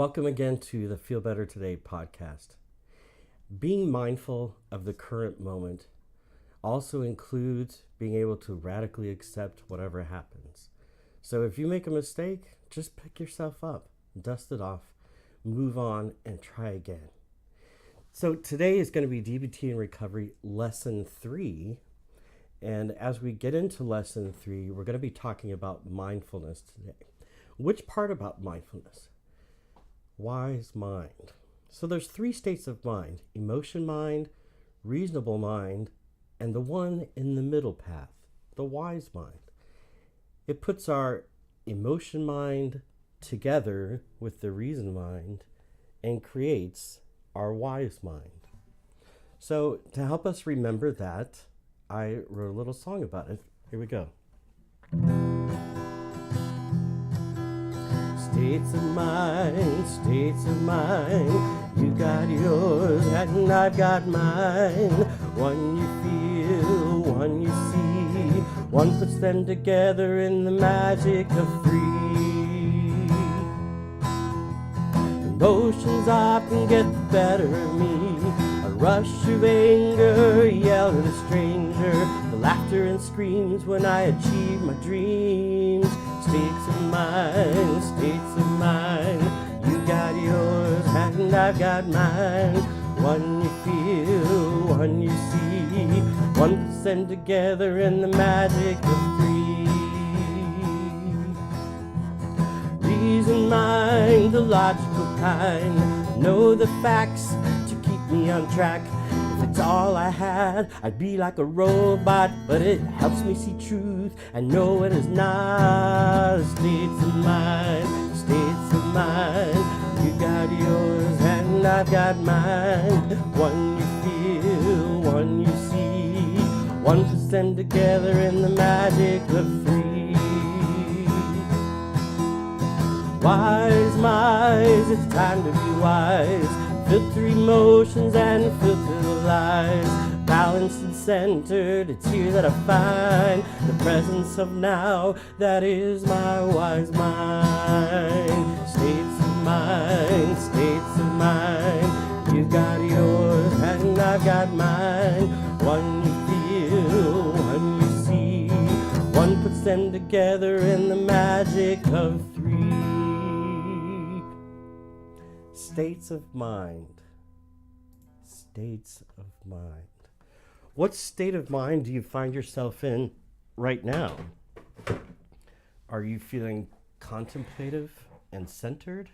Welcome again to the Feel Better Today podcast. Being mindful of the current moment also includes being able to radically accept whatever happens. So if you make a mistake, just pick yourself up, dust it off, move on, and try again. So today is going to be DBT and Recovery Lesson 3. And as we get into Lesson 3, we're going to be talking about mindfulness today. Which part about mindfulness? Wise mind. So there's 3 states of mind: emotion mind, reasonable mind, and the one in the middle path, the wise mind. It puts our emotion mind together with the reason mind and creates our wise mind. So to help us remember that, I wrote a little song about it. Here we go. States of mind, you got yours and I've got mine. One you feel, one you see, one puts them together in the magic of 3. Emotions often get the better of me. A rush of anger, yell at a stranger, the laughter and screams when I achieve my dreams. States of mind, you got yours and I've got mine. One you feel, one you see, one puts them together in the magic of 3. Reason mind, the logical kind, know the facts to keep me on track. If it's all I had, I'd be like a robot, but it helps me see truth and know it is not. States of mind, you got yours and I've got mine. One you feel, one you see, one puts them together in the magic of 3. Wise minds, it's time to be wise. Filter emotions and filter the lies. Balanced and centered, it's here that I find the presence of now, that is my wise mind. States of mind, you got yours and I've got mine. One you feel, one you see, one puts them together in the magic of 3. States of mind. States of mind. What state of mind do you find yourself in right now? Are you feeling contemplative and centered?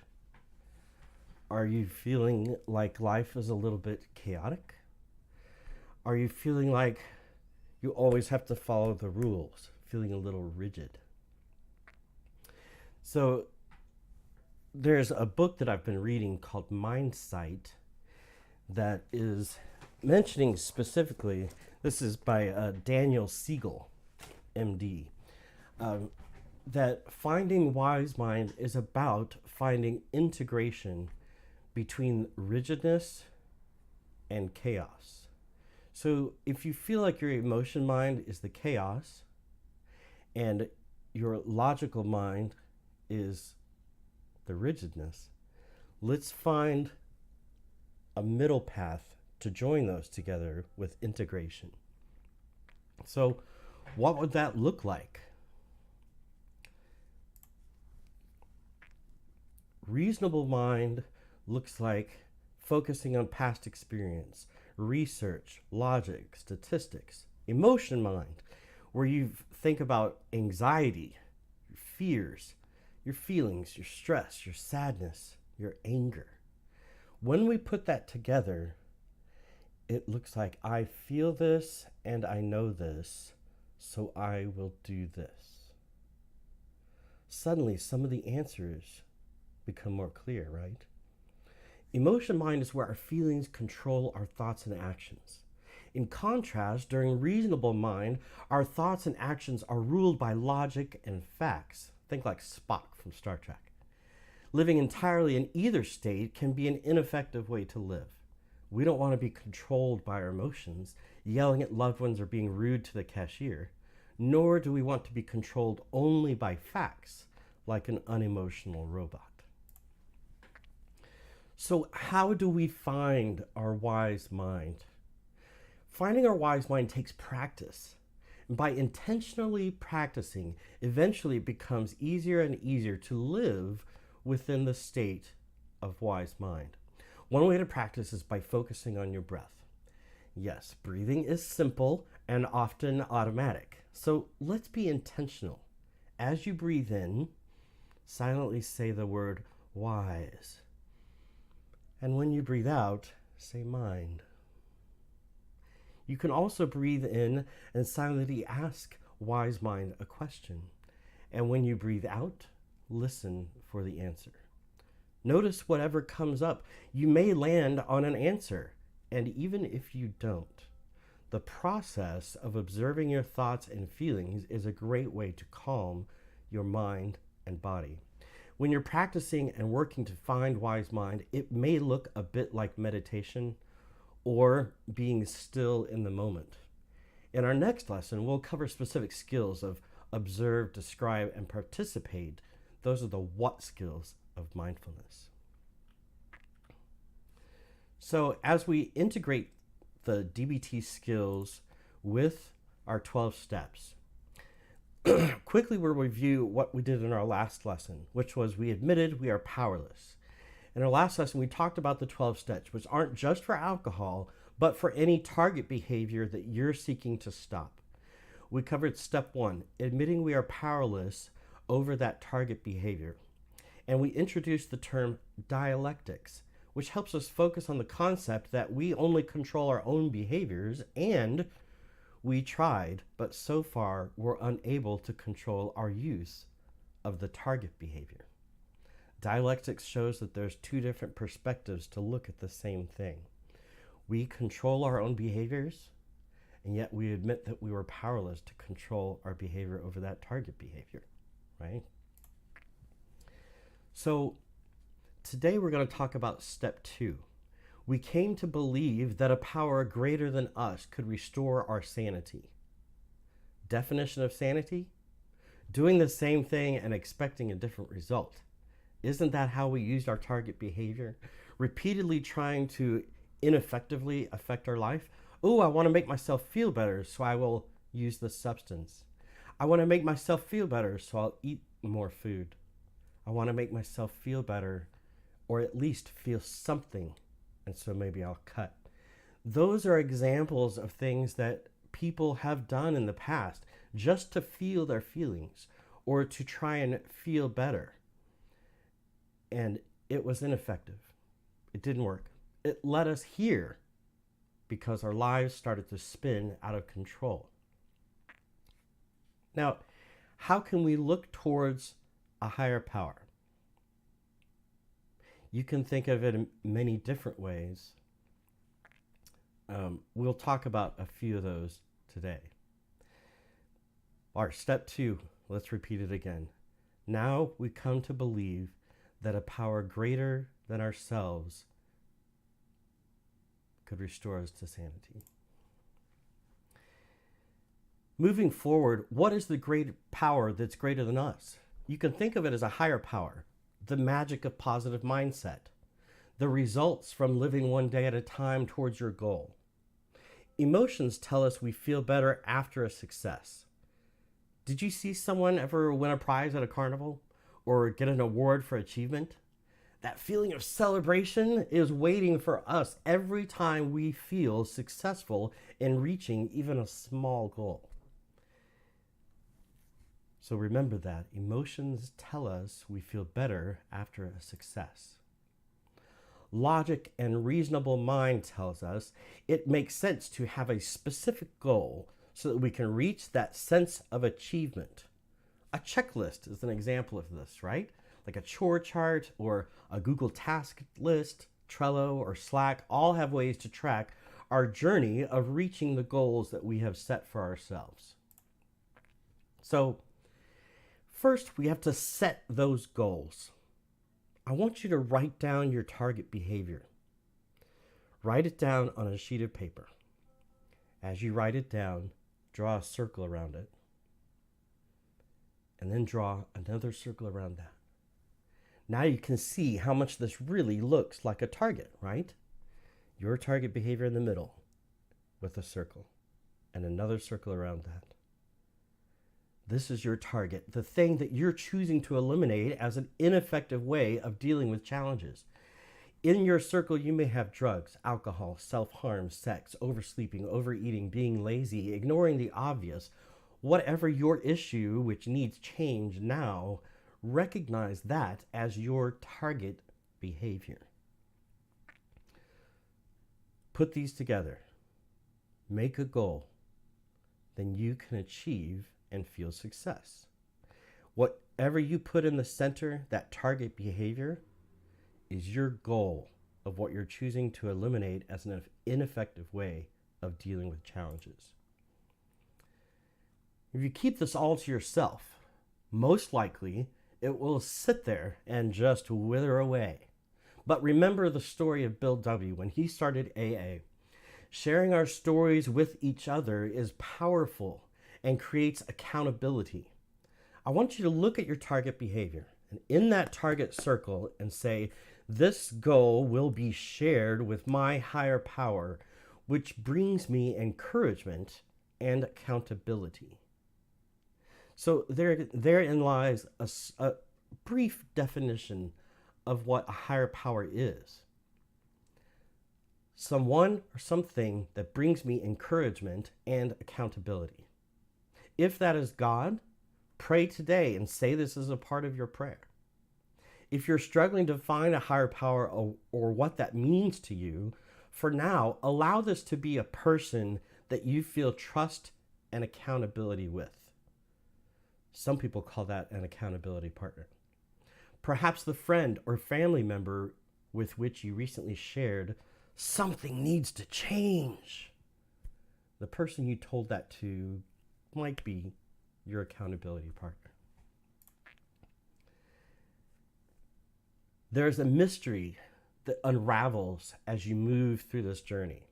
Are you feeling like life is a little bit chaotic? Are you feeling like you always have to follow the rules, feeling a little rigid? So there's a book that I've been reading called Mindsight that is mentioning specifically, this is by Daniel Siegel, MD, that finding wise mind is about finding integration between rigidness and chaos. So if you feel like your emotion mind is the chaos and your logical mind is the rigidness, let's find a middle path to join those together with integration. So what would that look like? Reasonable mind looks like focusing on past experience, research, logic, statistics. Emotion mind, where you think about anxiety, your fears, your feelings, your stress, your sadness, your anger. When we put that together, it looks like I feel this and I know this, so I will do this. Suddenly, some of the answers become more clear, right? Emotion mind is where our feelings control our thoughts and actions. In contrast, during reasonable mind, our thoughts and actions are ruled by logic and facts. Think like Spock from Star Trek. Living entirely in either state can be an ineffective way to live. We don't want to be controlled by our emotions, yelling at loved ones or being rude to the cashier, nor do we want to be controlled only by facts, like an unemotional robot. So, how do we find our wise mind? Finding our wise mind takes practice. And by intentionally practicing, eventually it becomes easier and easier to live within the state of wise mind. One way to practice is by focusing on your breath. Yes, breathing is simple and often automatic. So let's be intentional. As you breathe in, silently say the word wise. And when you breathe out, say mind. You can also breathe in and silently ask wise mind a question. And when you breathe out, listen for the answer. Notice whatever comes up. You may land on an answer. And even if you don't, the process of observing your thoughts and feelings is a great way to calm your mind and body. When you're practicing and working to find wise mind, it may look a bit like meditation or being still in the moment. In our next lesson, we'll cover specific skills of observe, describe, and participate. Those are the what skills of mindfulness. So as we integrate the DBT skills with our 12 steps, quickly we'll review what we did in our last lesson, which was we admitted we are powerless. In our last lesson, we talked about the 12 steps, which aren't just for alcohol, but for any target behavior that you're seeking to stop. We covered step 1, admitting we are powerless over that target behavior. And we introduced the term dialectics, which helps us focus on the concept that we only control our own behaviors, and we tried, but so far we're unable to control our use of the target behavior. Dialectics shows that there's two different perspectives to look at the same thing. We control our own behaviors, and yet we admit that we were powerless to control our behavior over that target behavior, right? So today we're going to talk about step 2. We came to believe that a power greater than us could restore our sanity. Definition of sanity? Doing the same thing and expecting a different result. Isn't that how we used our target behavior? Repeatedly trying to ineffectively affect our life. Oh, I want to make myself feel better, so I will use this substance. I want to make myself feel better, so I'll eat more food. I want to make myself feel better, or at least feel something, and so maybe I'll cut. Those are examples of things that people have done in the past just to feel their feelings or to try and feel better. And it was ineffective. It didn't work. It led us here because our lives started to spin out of control. Now, how can we look towards a higher power? You can think of it in many different ways. We'll talk about a few of those today. Our step 2, let's repeat it again. Now we come to believe that a power greater than ourselves could restore us to sanity. Moving forward, what is the great power that's greater than us? You can think of it as a higher power, the magic of positive mindset, the results from living one day at a time towards your goal. Emotions tell us we feel better after a success. Did you see someone ever win a prize at a carnival or get an award for achievement? That feeling of celebration is waiting for us every time we feel successful in reaching even a small goal. So remember that emotions tell us we feel better after a success. Logic and reasonable mind tells us it makes sense to have a specific goal so that we can reach that sense of achievement. A checklist is an example of this, right? Like a chore chart or a Google task list, Trello or Slack all have ways to track our journey of reaching the goals that we have set for ourselves. So first, we have to set those goals. I want you to write down your target behavior. Write it down on a sheet of paper. As you write it down, draw a circle around it, and then draw another circle around that. Now you can see how much this really looks like a target, right? Your target behavior in the middle with a circle and another circle around that. This is your target, the thing that you're choosing to eliminate as an ineffective way of dealing with challenges. In your circle, you may have drugs, alcohol, self-harm, sex, oversleeping, overeating, being lazy, ignoring the obvious. Whatever your issue, which needs change now, recognize that as your target behavior. Put these together. Make a goal. Then you can achieve and feel success. Whatever you put in the center, that target behavior, is your goal of what you're choosing to eliminate as an ineffective way of dealing with challenges. If you keep this all to yourself, most likely it will sit there and just wither away. But remember the story of Bill W. when he started AA. Sharing our stories with each other is powerful and creates accountability. I want you to look at your target behavior and in that target circle and say, this goal will be shared with my higher power, which brings me encouragement and accountability. So therein lies a brief definition of what a higher power is. Someone or something that brings me encouragement and accountability. If that is God, pray today and say this as a part of your prayer. If you're struggling to find a higher power or what that means to you, for now, allow this to be a person that you feel trust and accountability with. Some people call that an accountability partner. Perhaps the friend or family member with which you recently shared, something needs to change. The person you told that to might be your accountability partner. There's a mystery that unravels as you move through this journey,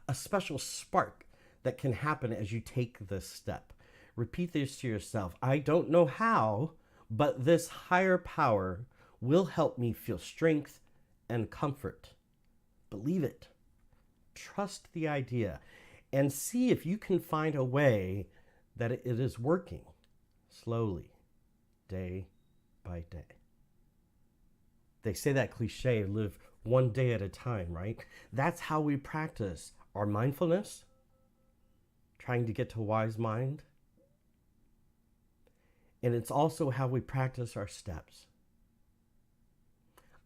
a special spark that can happen as you take this step. Repeat this to yourself. I don't know how, but this higher power will help me feel strength and comfort. Believe it. Trust the idea and see if you can find a way that it is working slowly, day by day. They say that cliche, live one day at a time, right? That's how we practice our mindfulness, trying to get to wise mind. And it's also how we practice our steps.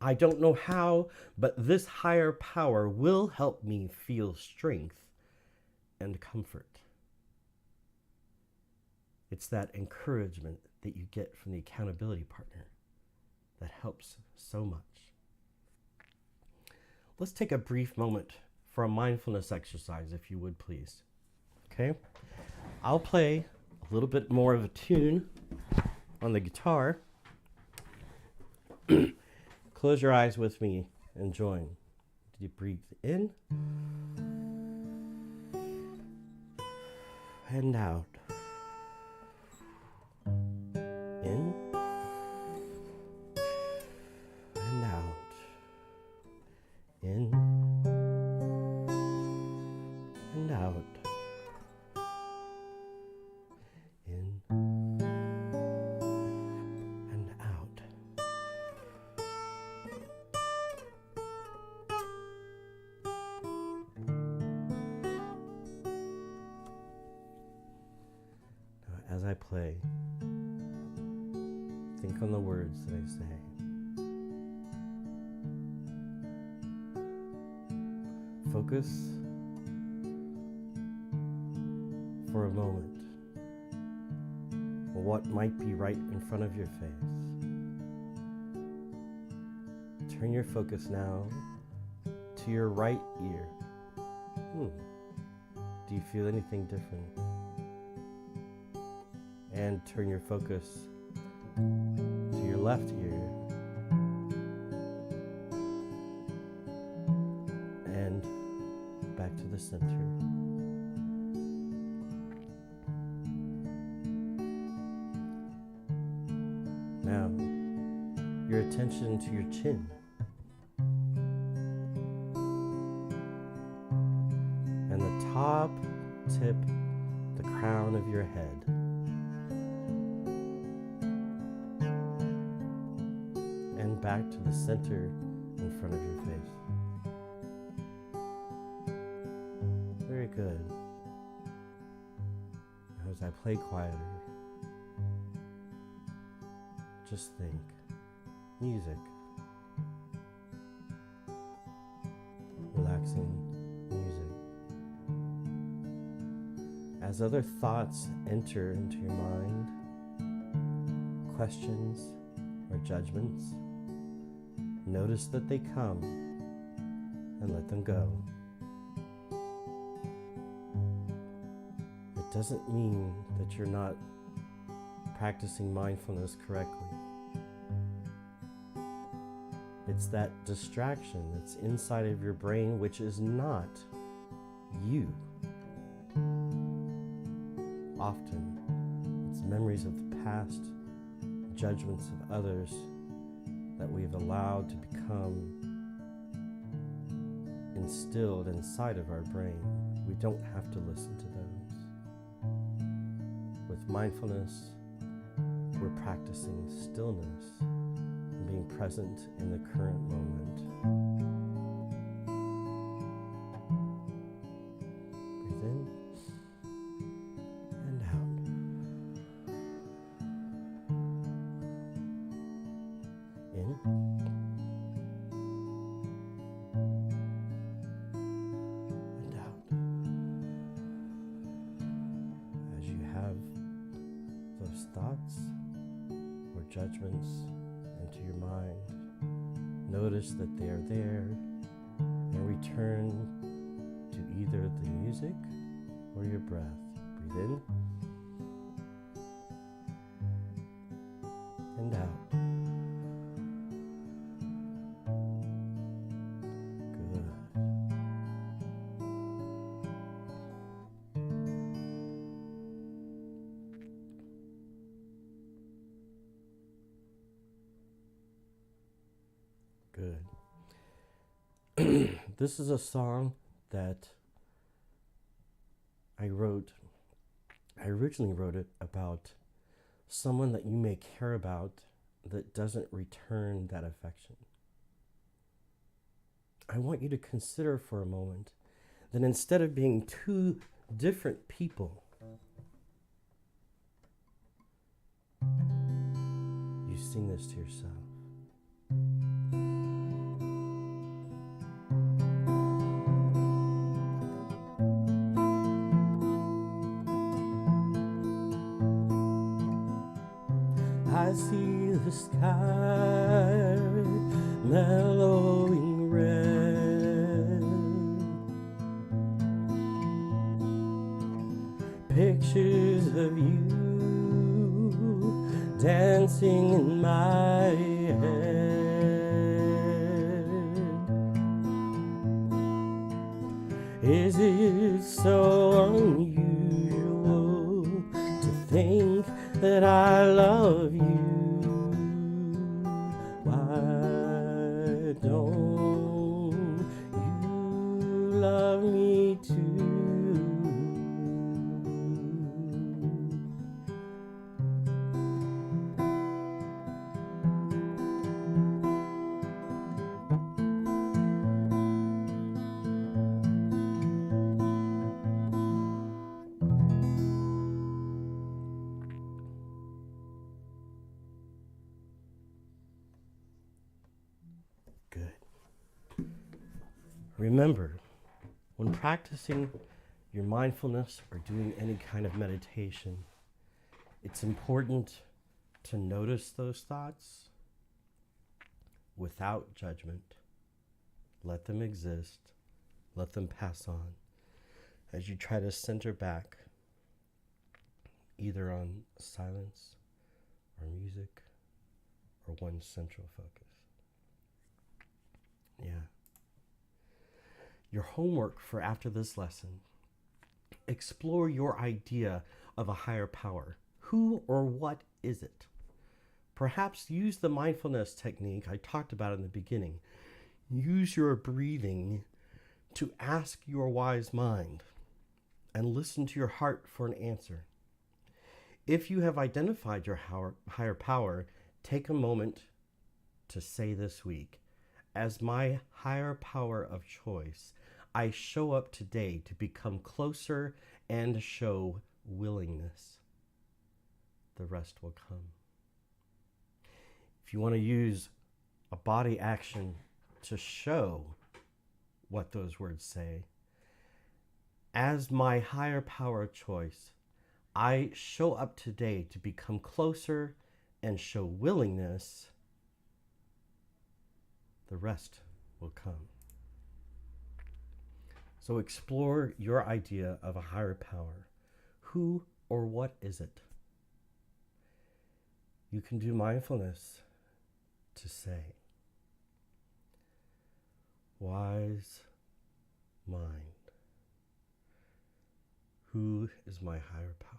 I don't know how, but this higher power will help me feel strength and comfort. It's that encouragement that you get from the accountability partner that helps so much. Let's take a brief moment for a mindfulness exercise, if you would please. Okay? I'll play a little bit more of a tune on the guitar. Close your eyes with me and join. Deep breathe in and out. In and out. In and out. In and out. Now, as I play, think on the words that I say. Focus for a moment on what might be right in front of your face. Turn your focus now to your right ear. Do you feel anything different? And turn your focus to your left ear. And back to the center. Now, your attention to your chin. And the top tip, the crown of your head. And back to the center in front of your face. Very good. Now as I play quieter, just think. Music. Relaxing music. As other thoughts enter into your mind, questions or judgments, notice that they come and let them go. It doesn't mean that you're not practicing mindfulness correctly. It's that distraction that's inside of your brain, which is not you. Often, it's memories of the past, judgments of others that we've allowed to become instilled inside of our brain. We don't have to listen to those. With mindfulness, we're practicing stillness and being present in the current moment. Breathe in and out. In and out. As you have those thoughts or judgments into your mind, notice that they are there and return to either the music or your breath. Breathe in and out. Good. Good. This is a song that I wrote. I originally wrote it about someone that you may care about that doesn't return that affection. I want you to consider for a moment that instead of being two different people, you sing this to yourself. I see the sky mellowing red, pictures of you dancing in my head. Is it so unusual to think that I love you? Why don't you love me too? Good. Remember, when practicing your mindfulness or doing any kind of meditation, it's important to notice those thoughts without judgment. Let them exist. Let them pass on as you try to center back either on silence or music or one central focus. Yeah. Your homework for after this lesson: explore your idea of a higher power. Who or what is it? Perhaps use the mindfulness technique I talked about in the beginning. Use your breathing to ask your wise mind and listen to your heart for an answer. If you have identified your higher power, take a moment to say this week, as my higher power of choice, I show up today to become closer and show willingness. The rest will come. If you want to use a body action to show what those words say, as my higher power of choice, I show up today to become closer and show willingness. The rest will come. So explore your idea of a higher power. Who or what is it? You can do mindfulness to say, wise mind, who is my higher power?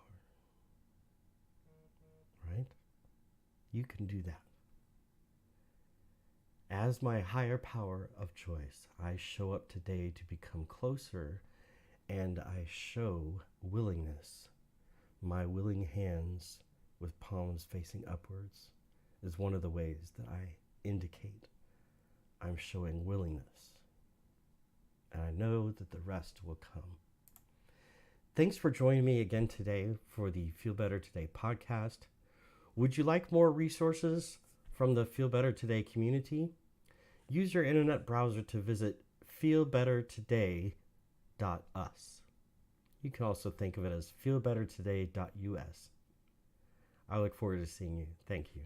Right? You can do that. As my higher power of choice, I show up today to become closer, and I show willingness. My willing hands with palms facing upwards is one of the ways that I indicate I'm showing willingness. And I know that the rest will come. Thanks for joining me again today for the Feel Better Today podcast. Would you like more resources from the Feel Better Today community? Use your internet browser to visit feelbettertoday.us. You can also think of it as feelbettertoday.us. I look forward to seeing you. Thank you.